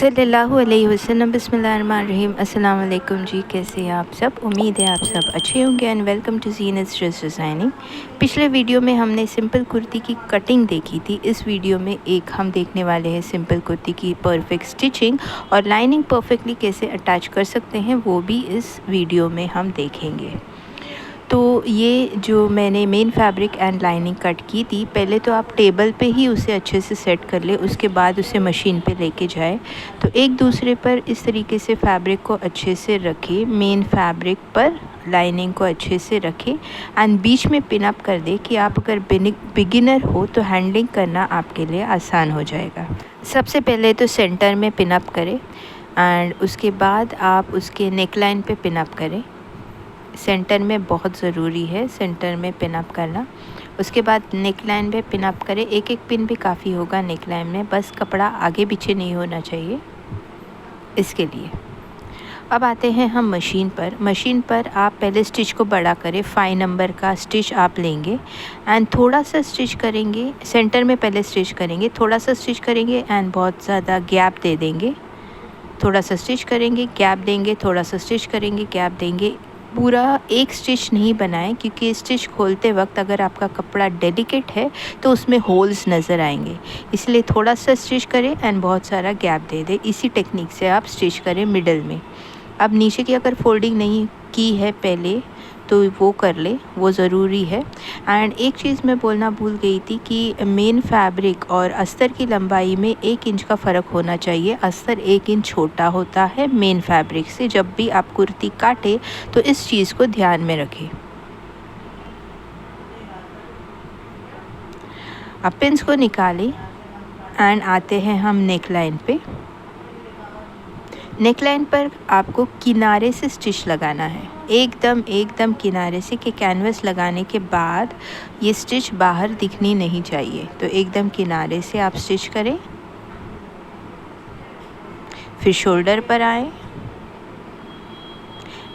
सल्लल्लाहु अलैहि वसल्लम। बिस्मिल्लाहिर्रहमानिर्रहीम। अस्सलाम वालेकुम जी, कैसे हैं आप सब? उम्मीद है आप सब अच्छे होंगे and welcome to Zeenat dress designing. पिछले वीडियो में हमने सिंपल कुर्ती की कटिंग देखी थी। इस वीडियो में हम देखने वाले हैं सिंपल कुर्ती की परफेक्ट स्टिचिंग और लाइनिंग परफेक्टली कैसे अटैच कर सकते हैं, वो भी इस वीडियो में हम देखेंगे। तो ये जो मैंने main fabric and lining cut की थी, पहले तो आप टेबल पे ही उसे अच्छे से सेट कर ले, उसके बाद उसे मशीन पे लेके जाए। तो एक दूसरे पर इस तरीके से फैब्रिक को अच्छे से रखें, मेन फैब्रिक पर लाइनिंग को अच्छे से रखें एंड बीच में पिन अप कर दे कि आप अगर बिगिनर हो तो हैंडलिंग करना आपके लिए आसान हो जाएगा। सबसे पहले तो सेंटर में पिन अप करें एंड उसके बाद आप उसके नेकलाइन पे पिन अप करें। सेंटर में बहुत ज़रूरी है सेंटर में पिन अप करना। उसके बाद नेक लाइन पे पिन अप करें। एक एक पिन भी काफ़ी होगा नेक लाइन में, बस कपड़ा आगे पीछे नहीं होना चाहिए इसके लिए। अब आते हैं हम मशीन पर। मशीन पर आप पहले स्टिच को बड़ा करें, 5 नंबर का स्टिच आप लेंगे एंड थोड़ा सा स्टिच करेंगे। सेंटर में पहले स्टिच करेंगे, थोड़ा सा स्टिच करेंगे एंड बहुत ज़्यादा गैप दे देंगे। थोड़ा सा स्टिच करेंगे, गैप देंगे, थोड़ा सा स्टिच करेंगे, गैप देंगे। पूरा एक स्टिच नहीं बनाएं, क्योंकि स्टिच खोलते वक्त अगर आपका कपड़ा डेलिकेट है तो उसमें होल्स नज़र आएंगे। इसलिए थोड़ा सा स्टिच करें एंड बहुत सारा गैप दे दें। इसी टेक्निक से आप स्टिच करें मिडल में। अब नीचे की अगर फोल्डिंग नहीं की है पहले तो वो कर ले, वो ज़रूरी है। एंड एक चीज़ मैं बोलना भूल गई थी कि मेन फैब्रिक और अस्तर की लंबाई में 1 इंच का फ़र्क होना चाहिए। अस्तर 1 इंच छोटा होता है मेन फैब्रिक से। जब भी आप कुर्ती काटें तो इस चीज़ को ध्यान में रखें। अब पिन्स को निकालें एंड आते हैं हम नेक लाइन पे। नेक लाइन पर आपको किनारे से स्टिच लगाना है, एकदम किनारे से, कि कैनवस लगाने के बाद ये स्टिच बाहर दिखनी नहीं चाहिए। तो एकदम किनारे से आप स्टिच करें। फिर शोल्डर पर आए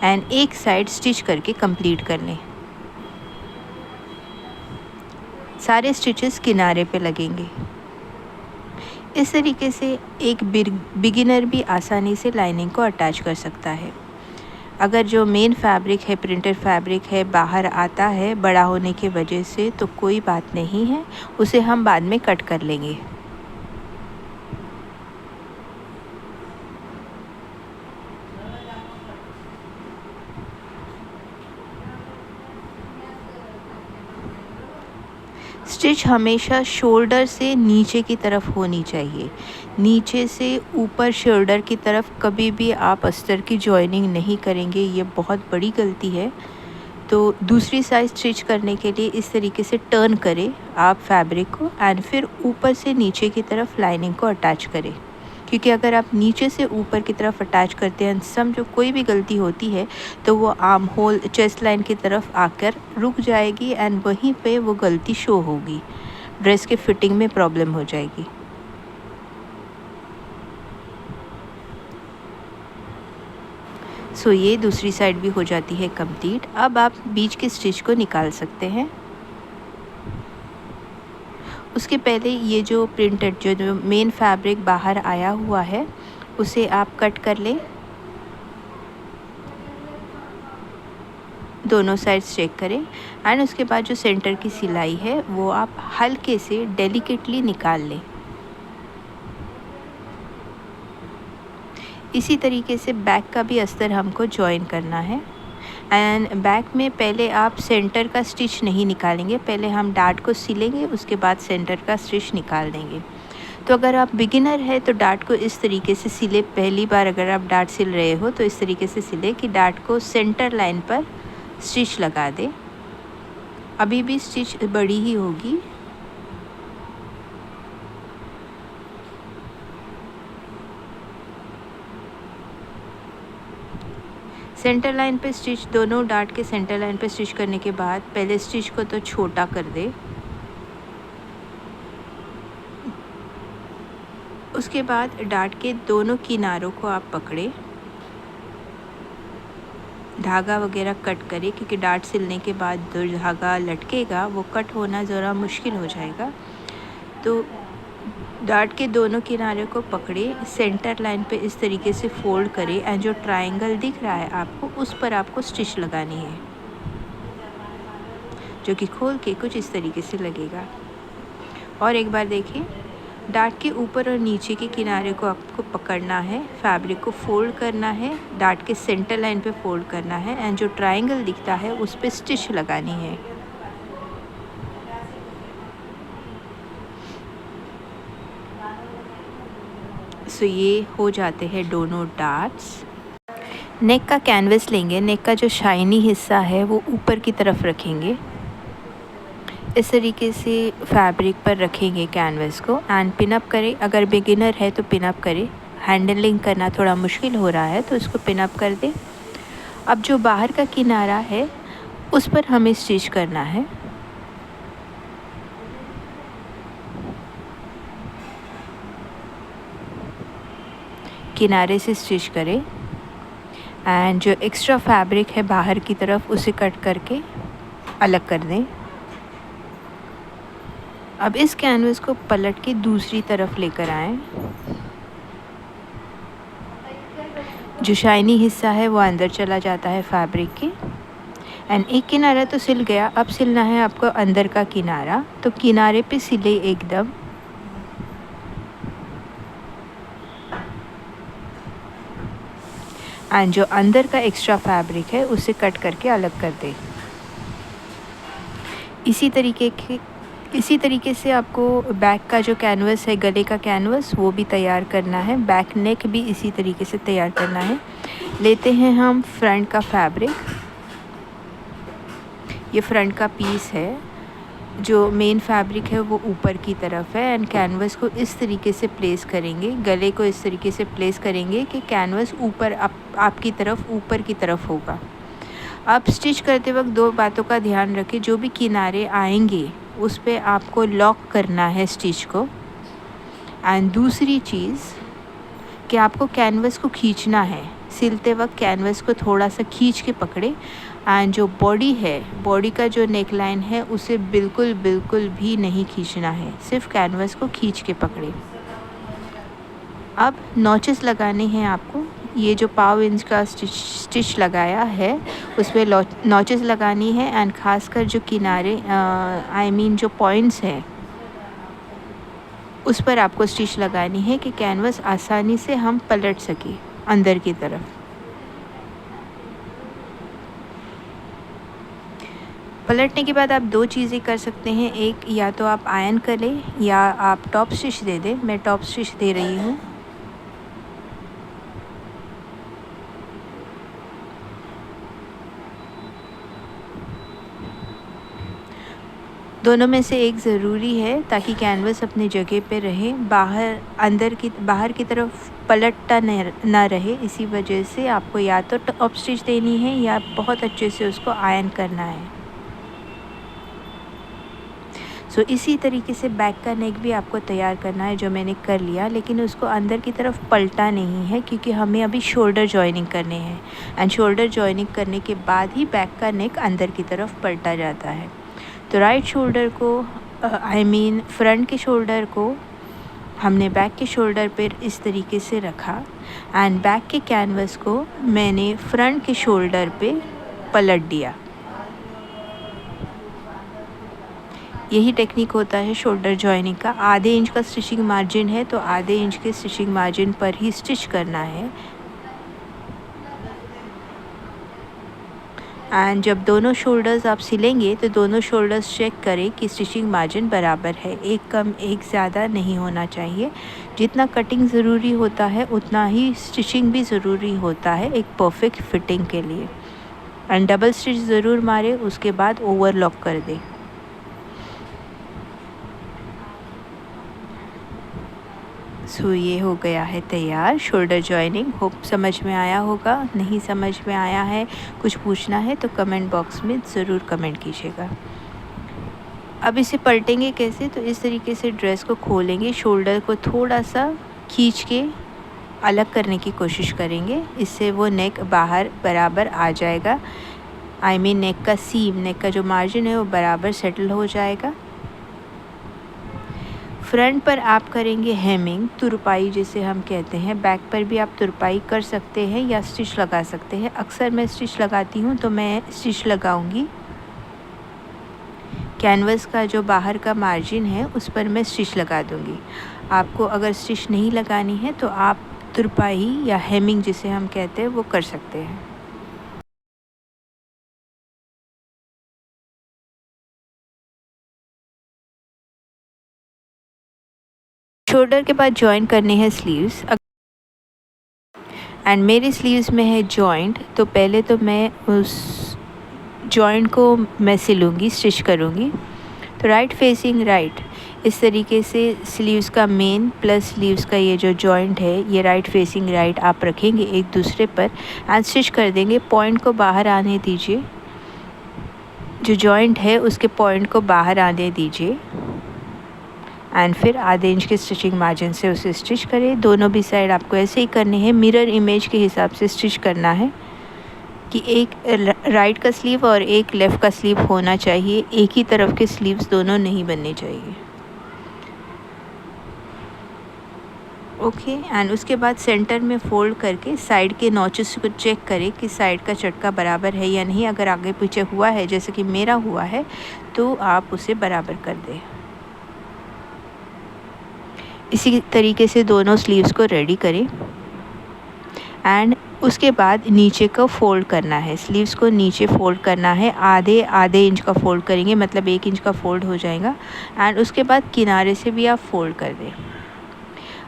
एंड एक साइड स्टिच करके कंप्लीट कर लें। सारे स्टिचेस किनारे पे लगेंगे। इस तरीके से एक बिगिनर भी आसानी से लाइनिंग को अटैच कर सकता है। अगर जो मेन फैब्रिक है, प्रिंटेड फैब्रिक है, बाहर आता है बड़ा होने की वजह से, तो कोई बात नहीं है, उसे हम बाद में कट कर लेंगे। स्टिच हमेशा शोल्डर से नीचे की तरफ होनी चाहिए। नीचे से ऊपर शोल्डर की तरफ कभी भी आप अस्तर की जॉइनिंग नहीं करेंगे, ये बहुत बड़ी गलती है। तो दूसरी साइड स्टिच करने के लिए इस तरीके से टर्न करें आप फैब्रिक को एंड फिर ऊपर से नीचे की तरफ लाइनिंग को अटैच करें। क्योंकि अगर आप नीचे से ऊपर की तरफ अटैच करते हैं, समझो कोई भी गलती होती है तो वो आर्म होल चेस्ट लाइन की तरफ आकर रुक जाएगी एंड वहीं पे वो गलती शो होगी, ड्रेस के फिटिंग में प्रॉब्लम हो जाएगी। सो ये दूसरी साइड भी हो जाती है कंप्लीट। अब आप बीच के स्टिच को निकाल सकते हैं। उसके पहले ये जो प्रिंटेड जो मेन फैब्रिक बाहर आया हुआ है उसे आप कट कर लें। दोनों साइड्स चेक करें एंड उसके बाद जो सेंटर की सिलाई है वो आप हल्के से डेलिकेटली निकाल लें। इसी तरीके से बैक का भी अस्तर हमको जॉइन करना है एंड बैक में पहले आप सेंटर का स्टिच नहीं निकालेंगे, पहले हम डार्ट को सिलेंगे, उसके बाद सेंटर का स्टिच निकाल देंगे। तो अगर आप बिगिनर है तो डार्ट को इस तरीके से सिले। पहली बार अगर आप डार्ट सिल रहे हो तो इस तरीके से सिले कि डार्ट को सेंटर लाइन पर स्टिच लगा दें। अभी भी स्टिच बड़ी ही होगी। सेंटर लाइन पे स्टिच, दोनों डार्ट के सेंटर लाइन पे स्टिच करने के बाद पहले स्टिच को तो छोटा कर दे। उसके बाद डार्ट के दोनों किनारों को आप पकड़े, धागा वगैरह कट करें, क्योंकि डार्ट सिलने के बाद जो धागा लटकेगा वो कट होना ज़रा मुश्किल हो जाएगा। तो डार्ट के दोनों किनारे को पकड़े, सेंटर लाइन पे इस तरीके से फोल्ड करें एंड जो ट्रायंगल दिख रहा है आपको उस पर आपको स्टिच लगानी है, जो कि खोल के कुछ इस तरीके से लगेगा। और एक बार देखिए, डार्ट के ऊपर और नीचे के किनारे को आपको पकड़ना है, फैब्रिक को फोल्ड करना है, डार्ट के सेंटर लाइन पे फोल्ड करना है एंड जो ट्रायंगल दिखता है उस पर स्टिच लगानी है। सो ये हो जाते हैं दोनों डार्ट्स। नेक का कैनवस लेंगे, नेक का जो शाइनी हिस्सा है वो ऊपर की तरफ रखेंगे, इस तरीके से फैब्रिक पर रखेंगे कैनवस को एंड पिन अप करें। अगर बिगिनर है तो पिन अप करें, हैंडलिंग करना थोड़ा मुश्किल हो रहा है तो इसको पिन अप कर दें। अब जो बाहर का किनारा है उस पर हमें स्टिच करना है। किनारे से स्टिच करें एंड जो एक्स्ट्रा फैब्रिक है बाहर की तरफ उसे कट करके अलग कर दें। अब इस कैनवस को पलट के दूसरी तरफ लेकर आएं। जो शाइनी हिस्सा है वो अंदर चला जाता है फैब्रिक के एंड एक किनारा तो सिल गया। अब सिलना है आपको अंदर का किनारा, तो किनारे पे सिले एकदम। एंड जो अंदर का एक्स्ट्रा फैब्रिक है उसे कट करके अलग कर दें। इसी तरीके से आपको बैक का जो कैनवस है, गले का कैनवस, वो भी तैयार करना है। बैक नेक भी इसी तरीके से तैयार करना है। लेते हैं हम फ्रंट का फैब्रिक, ये फ्रंट का पीस है। जो मेन फैब्रिक है वो ऊपर की तरफ है एंड कैनवस को इस तरीके से प्लेस करेंगे, गले को इस तरीके से प्लेस करेंगे कि कैनवस ऊपर आपकी तरफ ऊपर की तरफ होगा। अब स्टिच करते वक्त दो बातों का ध्यान रखें। जो भी किनारे आएंगे उस पे आपको लॉक करना है स्टिच को। एंड दूसरी चीज़ कि आपको कैनवस को खींचना है, सिलते वक्त कैनवस को थोड़ा सा खींच के पकड़े एंड जो बॉडी है, बॉडी का जो नेक लाइन है उसे बिल्कुल भी नहीं खींचना है, सिर्फ कैनवस को खींच के पकड़े। अब नॉचेस लगाने हैं आपको। ये जो 1/2 इंच का स्टिच लगाया है उस पर नॉचेस लगानी है एंड खासकर जो किनारे जो पॉइंट्स हैं उस पर आपको स्टिच लगानी है कि कैनवस आसानी से हम पलट सके अंदर की तरफ। पलटने के बाद आप दो चीज़ें कर सकते हैं। एक, या तो आप आयरन कर लें या आप टॉप स्टिच दे दें। मैं टॉप स्टिच दे रही हूँ। दोनों में से एक ज़रूरी है ताकि कैनवस अपनी जगह पे रहे, बाहर की तरफ पलटता ना रहे। इसी वजह से आपको या तो टॉप स्टिच देनी है या बहुत अच्छे से उसको आयरन करना है। सो इसी तरीके से बैक का नेक भी आपको तैयार करना है, जो मैंने कर लिया, लेकिन उसको अंदर की तरफ पलटा नहीं है क्योंकि हमें अभी शोल्डर जॉइनिंग करने हैं एंड शोल्डर जॉइनिंग करने के बाद ही बैक का नेक अंदर की तरफ पलटा जाता है। तो राइट शोल्डर को फ्रंट के शोल्डर को हमने बैक के शोल्डर पर इस तरीके से रखा एंड बैक के कैनवस को मैंने फ्रंट के शोल्डर पे पलट दिया। यही टेक्निक होता है शोल्डर जॉइनिंग का। आधे इंच का स्टिचिंग मार्जिन है तो आधे इंच के स्टिचिंग मार्जिन पर ही स्टिच करना है। एंड जब दोनों शोल्डर्स आप सिलेंगे तो दोनों शोल्डर्स चेक करें कि स्टिचिंग मार्जिन बराबर है, एक कम एक ज़्यादा नहीं होना चाहिए। जितना कटिंग ज़रूरी होता है उतना ही स्टिचिंग भी ज़रूरी होता है एक परफेक्ट फिटिंग के लिए। एंड डबल स्टिच ज़रूर मारें, उसके बाद ओवरलॉक कर दें। सो ये हो गया है तैयार शोल्डर जॉइनिंग। होप समझ में आया होगा। नहीं समझ में आया है, कुछ पूछना है तो कमेंट बॉक्स में ज़रूर कमेंट कीजिएगा। अब इसे पलटेंगे कैसे, तो इस तरीके से ड्रेस को खोलेंगे, शोल्डर को थोड़ा सा खींच के अलग करने की कोशिश करेंगे, इससे वो नेक बाहर बराबर आ जाएगा। नेक का सीम, नेक का जो मार्जिन है वो बराबर सेटल हो जाएगा। फ्रंट पर आप करेंगे हेमिंग, तुरपाई जिसे हम कहते हैं। बैक पर भी आप तुरपाई कर सकते हैं या स्टिच लगा सकते हैं। अक्सर मैं स्टिच लगाती हूँ तो मैं स्टिच लगाऊंगी। कैनवस का जो बाहर का मार्जिन है उस पर मैं स्टिच लगा दूंगी। आपको अगर स्टिच नहीं लगानी है तो आप तुरपाई या हेमिंग जिसे हम कहते हैं वो कर सकते हैं। शोल्डर के बाद जॉइन करने हैं स्लीव्स। एंड मेरी स्लीव्स में है जॉइंट, तो पहले तो मैं उस जॉइंट को मैं सिलूँगी, स्टिच करूँगी। तो राइट फेसिंग राइट, इस तरीके से स्लीव्स का मेन प्लस स्लीव्स का ये जो जॉइंट है ये राइट फेसिंग राइट आप रखेंगे एक दूसरे पर एंड स्टिच कर देंगे। पॉइंट को बाहर आने दीजिए, जो जॉइंट है उसके पॉइंट को बाहर आने दीजिए एंड फिर आधे इंच के स्टिचिंग मार्जिन से उसे स्टिच करें। दोनों भी साइड आपको ऐसे ही करने हैं, मिरर इमेज के हिसाब से स्टिच करना है कि एक राइट का स्लीव और एक लेफ़्ट का स्लीव होना चाहिए, एक ही तरफ के स्लीव्स दोनों नहीं बनने चाहिए। ओके एंड उसके बाद सेंटर में फ़ोल्ड करके साइड के नॉचेस को चेक करें कि साइड का चटका बराबर है या नहीं। अगर आगे पीछे हुआ है जैसे कि मेरा हुआ है तो आप उसे बराबर कर दें। इसी तरीके से दोनों स्लीव्स को रेडी करें एंड उसके बाद नीचे को फ़ोल्ड करना है। स्लीव्स को नीचे फ़ोल्ड करना है, आधे इंच का फ़ोल्ड करेंगे, मतलब 1 इंच का फ़ोल्ड हो जाएगा एंड उसके बाद किनारे से भी आप फ़ोल्ड कर दें।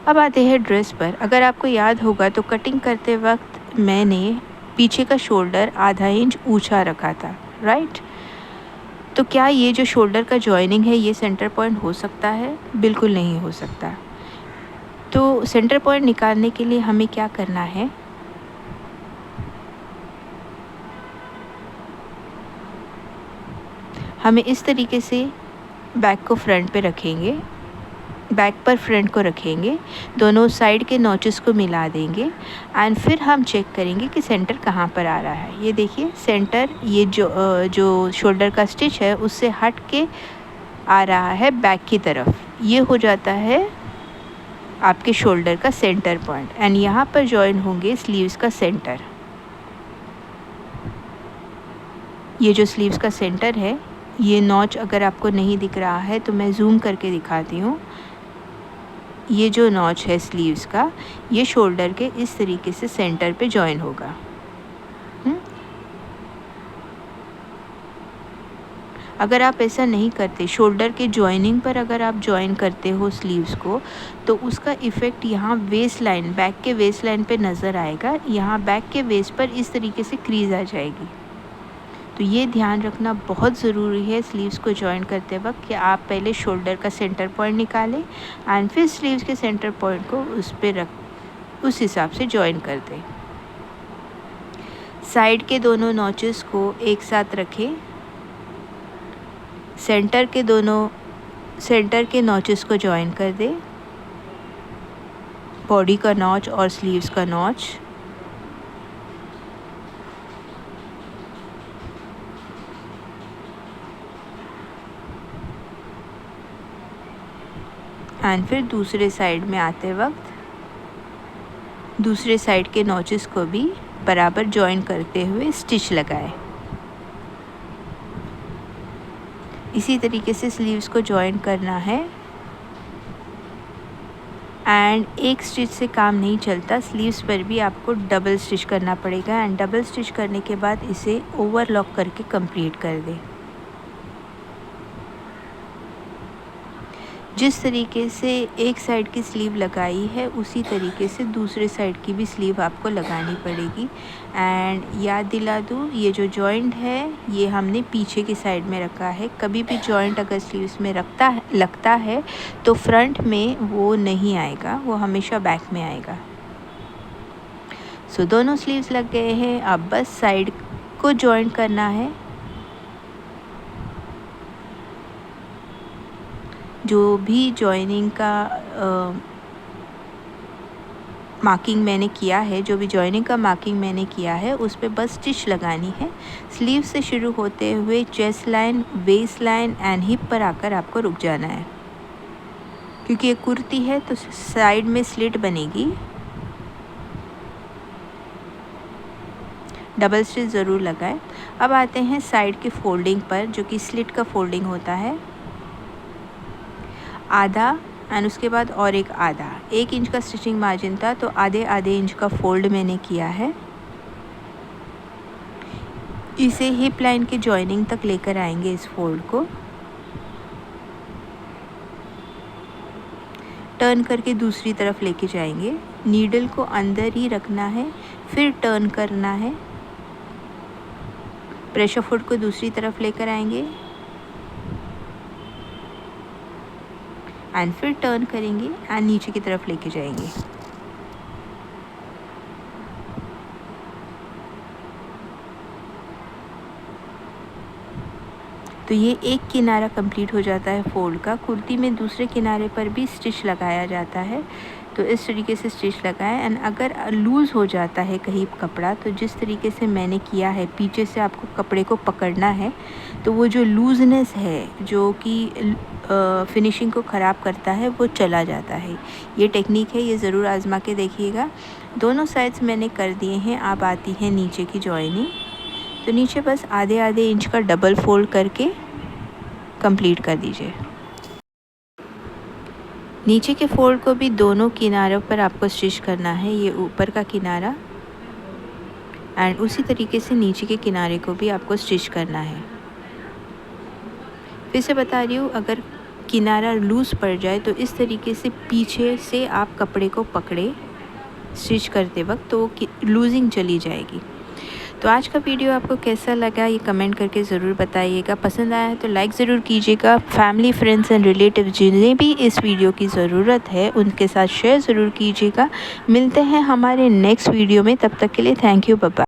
अब आते हैं ड्रेस पर। अगर आपको याद होगा तो कटिंग करते वक्त मैंने पीछे का शोल्डर आधा इंच ऊंचा रखा था, राइट? तो क्या ये जो शोल्डर का जॉइनिंग है ये सेंटर पॉइंट हो सकता है? बिल्कुल नहीं हो सकता। तो सेंटर पॉइंट निकालने के लिए हमें क्या करना है, हमें इस तरीके से बैक को फ्रंट पे रखेंगे, बैक पर फ्रंट को रखेंगे, दोनों साइड के नॉचेस को मिला देंगे एंड फिर हम चेक करेंगे कि सेंटर कहाँ पर आ रहा है। ये देखिए सेंटर, ये जो शोल्डर का स्टिच है उससे हट के आ रहा है बैक की तरफ, ये हो जाता है आपके शोल्डर का सेंटर पॉइंट एंड यहाँ पर जॉइन होंगे स्लीव्स का सेंटर। ये जो स्लीव्स का सेंटर है, ये नॉच अगर आपको नहीं दिख रहा है तो मैं जूम करके दिखाती हूँ। ये जो नॉच है स्लीव्स का, ये शोल्डर के इस तरीके से सेंटर पे जॉइन होगा। अगर आप ऐसा नहीं करते, शोल्डर के जॉइनिंग पर अगर आप जॉइन करते हो स्लीव्स को, तो उसका इफ़ेक्ट यहाँ वेस्ट लाइन, बैक के वेस्ट लाइन पे नज़र आएगा। यहाँ बैक के वेस्ट पर इस तरीके से क्रीज आ जाएगी। तो ये ध्यान रखना बहुत ज़रूरी है स्लीव्स को जॉइन करते वक्त कि आप पहले शोल्डर का सेंटर पॉइंट निकालें एंड फिर स्लीव्स के सेंटर पॉइंट को उस पर उस हिसाब से जॉइन कर दें। साइड के दोनों नॉचेस को एक साथ रखें, सेंटर के नॉचेस को जॉइन कर दें, बॉडी का नॉच और स्लीव्स का नॉच। एंड फिर दूसरे साइड में आते वक्त दूसरे साइड के नॉचेस को भी बराबर जॉइन करते हुए स्टिच लगाएं। इसी तरीके से स्लीव्स को जॉइन करना है एंड एक स्टिच से काम नहीं चलता, स्लीव्स पर भी आपको डबल स्टिच करना पड़ेगा एंड डबल स्टिच करने के बाद इसे ओवरलॉक करके कंप्लीट कर दें। जिस तरीके से एक साइड की स्लीव लगाई है उसी तरीके से दूसरे साइड की भी स्लीव आपको लगानी पड़ेगी। एंड याद दिला दूँ, ये जो जॉइंट है ये हमने पीछे की साइड में रखा है। कभी भी जॉइंट अगर स्लीव्स में लगता है तो फ्रंट में वो नहीं आएगा, वो हमेशा बैक में आएगा। सो दोनों स्लीव्स लग गए हैं, अब बस साइड को जॉइंट करना है। जो भी जॉइनिंग का मार्किंग मैंने किया है, जो भी जॉइनिंग का मार्किंग मैंने किया है उस पे बस स्टिच लगानी है। स्लीव से शुरू होते हुए chest line, waist line and hip पर आकर आपको रुक जाना है। क्योंकि ये कुर्ती है तो साइड में स्लिट बनेगी। डबल स्टिच ज़रूर लगाएं। अब आते हैं साइड के फोल्डिंग पर, जो कि स्लिट का फोल्डिंग होता है। आधा एंड उसके बाद और एक आधा, 1 इंच का स्टिचिंग मार्जिन था तो आधे आधे इंच का फोल्ड मैंने किया है। इसे हिप लाइन के जॉइनिंग तक लेकर आएंगे इस फोल्ड को। टर्न करके दूसरी तरफ लेके जाएंगे। नीडल को अंदर ही रखना है, फिर टर्न करना है। प्रेशर फुट को दूसरी तरफ लेकर आएंगे एंड फिर टर्न करेंगे एंड नीचे की तरफ लेके जाएंगे। तो ये एक किनारा कंप्लीट हो जाता है फोल्ड का। कुर्ती में दूसरे किनारे पर भी स्टिच लगाया जाता है, तो इस तरीके से स्टिच लगाएं। एंड अगर लूज़ हो जाता है कहीं कपड़ा, तो जिस तरीके से मैंने किया है, पीछे से आपको कपड़े को पकड़ना है, तो वो जो लूजनेस है जो कि फिनिशिंग को ख़राब करता है वो चला जाता है। ये टेक्निक है, ये ज़रूर आजमा के देखिएगा। दोनों साइड्स मैंने कर दिए हैं। अब आती है नीचे की जॉइनिंग। तो नीचे बस आधे आधे इंच का डबल फोल्ड करके कंप्लीट कर दीजिए। नीचे के फोल्ड को भी दोनों किनारों पर आपको स्टिच करना है। ये ऊपर का किनारा एंड उसी तरीके से नीचे के किनारे को भी आपको स्टिच करना है। फिर से बता रही हूँ, अगर किनारा लूज़ पड़ जाए तो इस तरीके से पीछे से आप कपड़े को पकड़े स्टिच करते वक्त, तो लूजिंग चली जाएगी। तो आज का वीडियो आपको कैसा लगा ये कमेंट करके ज़रूर बताइएगा। पसंद आया है तो लाइक ज़रूर कीजिएगा। फैमिली, फ्रेंड्स एंड रिलेटिव जिन्हें भी इस वीडियो की ज़रूरत है उनके साथ शेयर ज़रूर कीजिएगा। मिलते हैं हमारे नेक्स्ट वीडियो में, तब तक के लिए थैंक यू, बाय बाय।